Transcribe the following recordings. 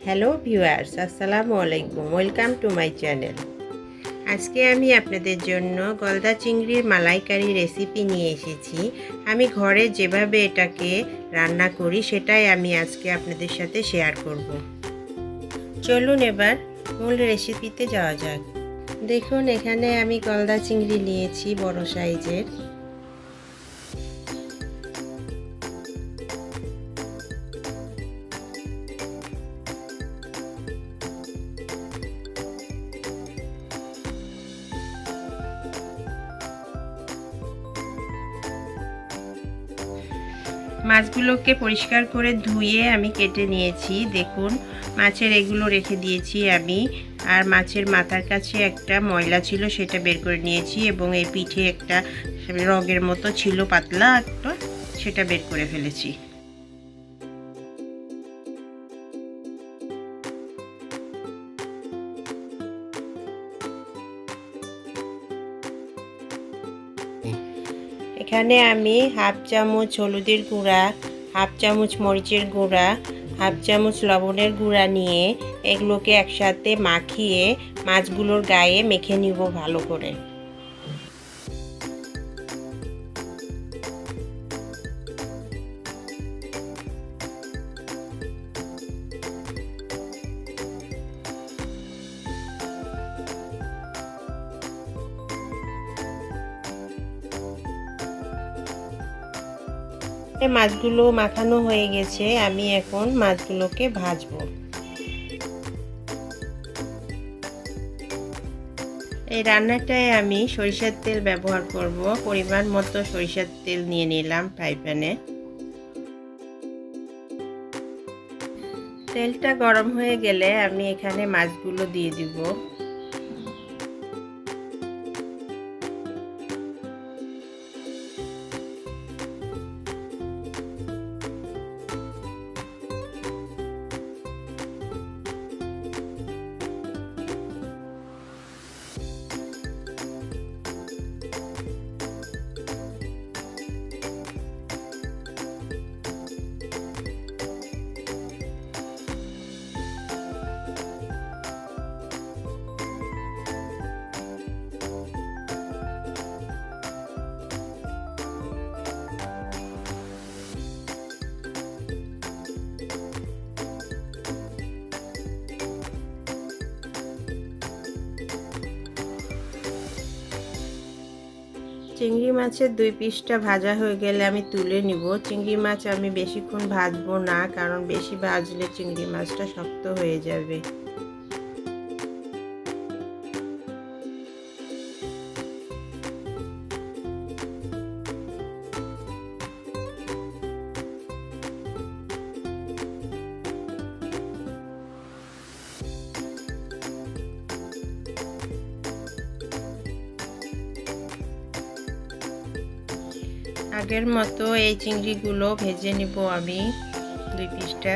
Hello viewers, আসসালামু আলাইকুম। Welcome to my channel. আজকে আমি আপনাদের জন্য গলদা চিংড়ির মালাইকারি রেসিপি নিয়ে এসেছি। আমি ঘরে যেভাবে এটাকে রান্না করি সেটাই আমি আজকে আপনাদের সাথে শেয়ার করব। চলুন এবার মূল রেসিপিতে যাওয়া যাক। দেখুন, এখানে আমি গলদা চিংড়ি নিয়েছি বড় সাইজের। মাছগুলোকে পরিষ্কার করে ধুয়ে আমি কেটে নিয়েছি। দেখুন, মাছের এগুলো রেখে দিয়েছি আমি। আর মাছের মাথার কাছে একটা ময়লা ছিল, সেটা বের করে নিয়েছি, এবং এই পিঠে একটা রগের মতো ছিল পাতলা একটা, সেটা বের করে ফেলেছি। এখানে আমি হাফ চামচ হলুদের গুঁড়া, হাফ চামচ মরিচের গুঁড়া, হাফ চামচ লবণের গুঁড়া নিয়ে এগুলোকে একসাথে মাখিয়ে মাছগুলোর গায়ে মেখে নিব ভালো করে। মাছগুলো মাখানো হয়ে গেছে, আমি এখন মাছগুলোকে ভাজবো। এই রান্নাটায় আমি সরিষার তেল ব্যবহার করব। পরিমাণ মতো সরিষার তেল নিয়ে নিলাম ফ্রাই প্যানে। তেলটা গরম হয়ে গেলে আমি এখানে মাছগুলো দিয়ে দিব। চিংড়ি মাছের দুই পিসটা ভাজা হয়ে গেলে আমি তুলে নিব। চিংড়ি মাছ আমি বেশিক্ষণ ভাজবো না, কারণ বেশি ভাজলে চিংড়ি মাছটা শক্ত হয়ে যাবে। আগের মতো এই চিংড়িগুলো ভেজে নিব আমি দুই পিসটা।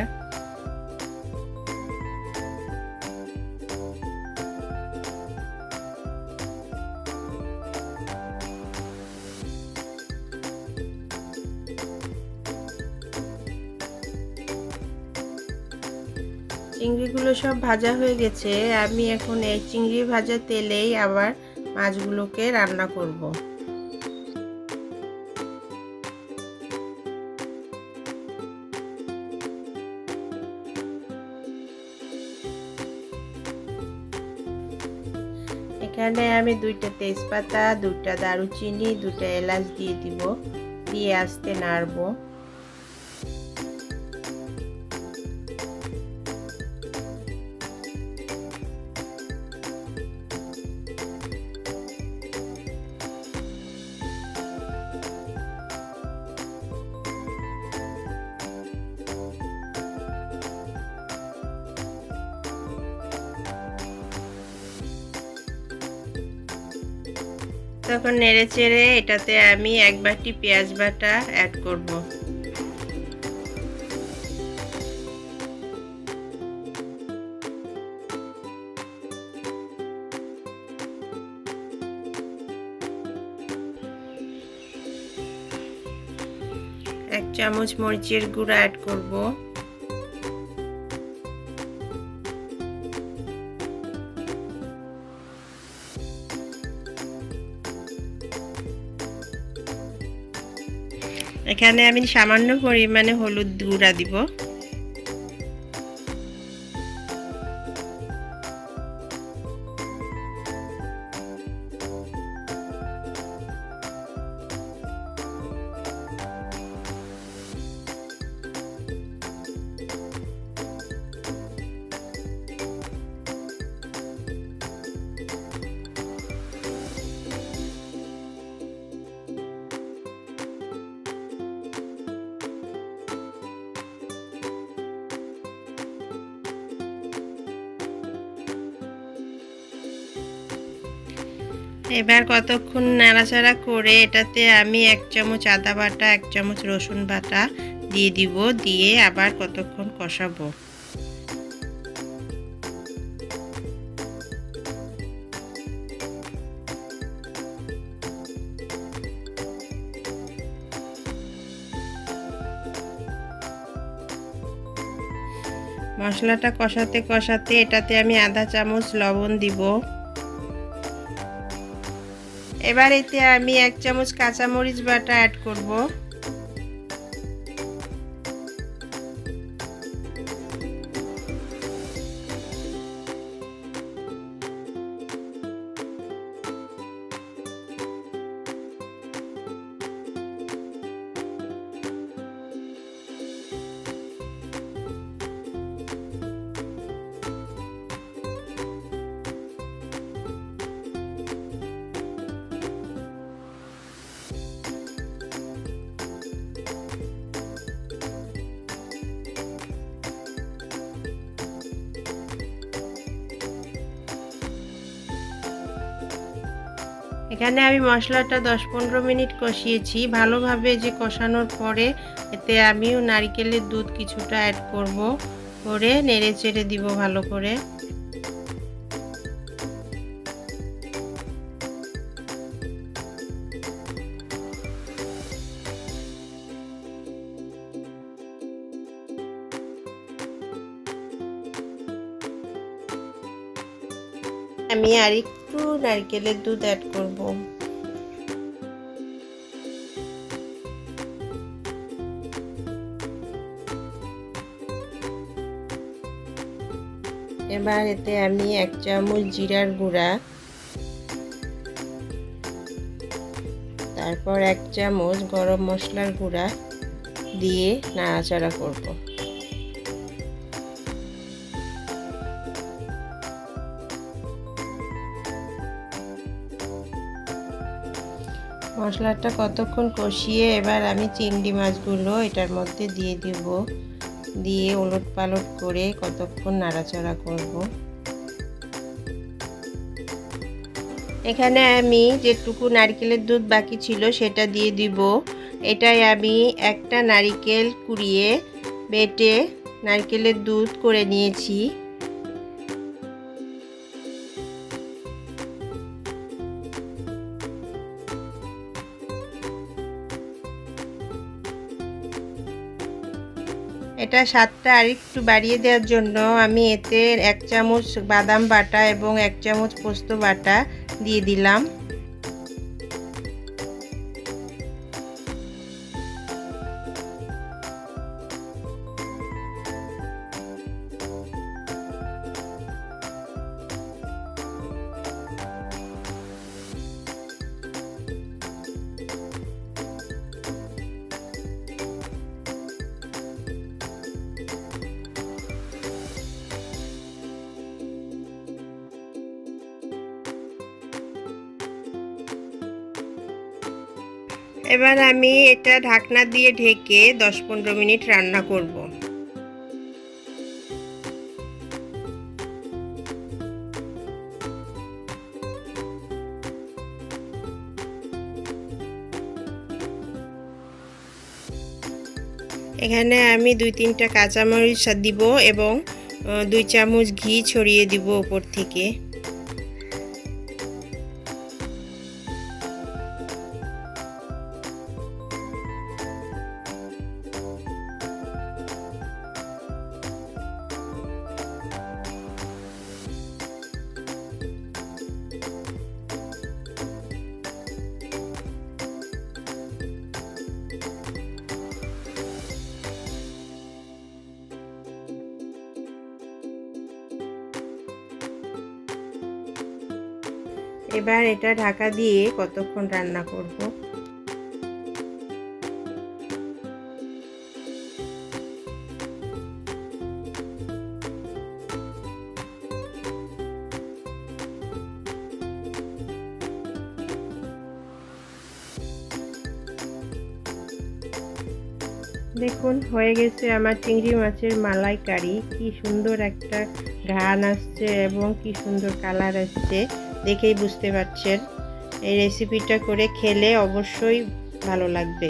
চিংড়িগুলো সব ভাজা হয়ে গেছে, আমি এখন এই চিংড়ি ভাজা তেলেই আবার মাছগুলোকে রান্না করব। এখানে আমি দুইটা তেজপাতা, দুইটা দারুচিনি, দুইটা এলাচ দিয়ে দিব, দিয়ে আস্তে নাড়বো। তখন নেড়ে চেড়ে এটাতে আমি এক বাটি পেঁয়াজ বাটা অ্যাড করব। এক চামচ মরিচের গুঁড়া অ্যাড করব। এখানে আমি সামান্য পরিমাণে হলুদ গুঁড়া দিব। এবার কতক্ষণ নাড়াচাড়া করে এটাতে আমি 1 চামচ আদা বাটা 1 চামচ রসুন বাটা দিয়ে দিব, দিয়ে আবার কতক্ষণ কষাবো। মশলাটা কষাতে কষাতে এটাতে আমি আধা চামচ লবণ দিব। এবার এতে আমি 1 চামচ কাঁচামরিচ বাটা অ্যাড করব। এখানে আমি মশলাটা 10-15 মিনিট কষিয়েছি। ভালোভাবে যে কষানোর পরে এতে আমিও নারকেলের দুধ কিছুটা অ্যাড করব, করে নেড়ে চেড়ে দিব ভালো করে। আমি আরেকটু নারকেলের দুধ অ্যাড করব। এবার এতে আমি 1 চামচ জিরার গুঁড়া, তারপর 1 চামচ গরম মশলার গুঁড়া দিয়ে নাড়াচাড়া করব। মশলাটা কতক্ষণ কষিয়ে এবার আমি চিংড়ি মাছগুলো এটার মধ্যে দিয়ে দিব, দিয়ে ওলটপালট করে কতক্ষণ নাড়াচাড়া করব। এখানে আমি যেটুকু নারকেলের দুধ বাকি ছিল সেটা দিয়ে দিব। এটাই আমি একটা নারকেল কুড়িয়ে বেটে নারকেলের দুধ করে নিয়েছি। এটা স্বাদটা আরেকটু বাড়িয়ে দেওয়ার জন্য আমি এতে 1 চামচ বাদাম বাটা এবং 1 চামচ পোস্ত বাটা দিয়ে দিলাম। এবার আমি এটা ঢাকনা দিয়ে ঢেকে 10-15 মিনিট রান্না করব। এখানে আমি 2-3টা কাঁচামরিচ দিব এবং 2 চামচ ঘি ছড়িয়ে দিব উপর থেকে। এবার এটা ঢাকা দিয়ে কতক্ষণ রান্না করব। দেখুন হয়ে গেছে আমার চিংড়ি মাছের মালাইকারি। কি সুন্দর একটা ঘ্রাণ আসছে এবং কি সুন্দর কালার আসছে, দেখেই বুঝতে পারছেন। এই রেসিপিটা করে খেলে অবশ্যই ভালো লাগবে।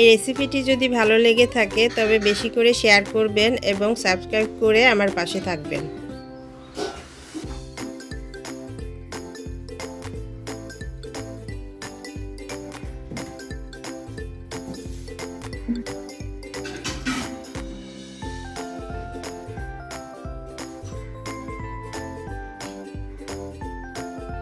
এই রেসিপিটি যদি ভালো লেগে থাকে তবে বেশি করে শেয়ার করবেন এবং সাবস্ক্রাইব করে আমার পাশে থাকবেন।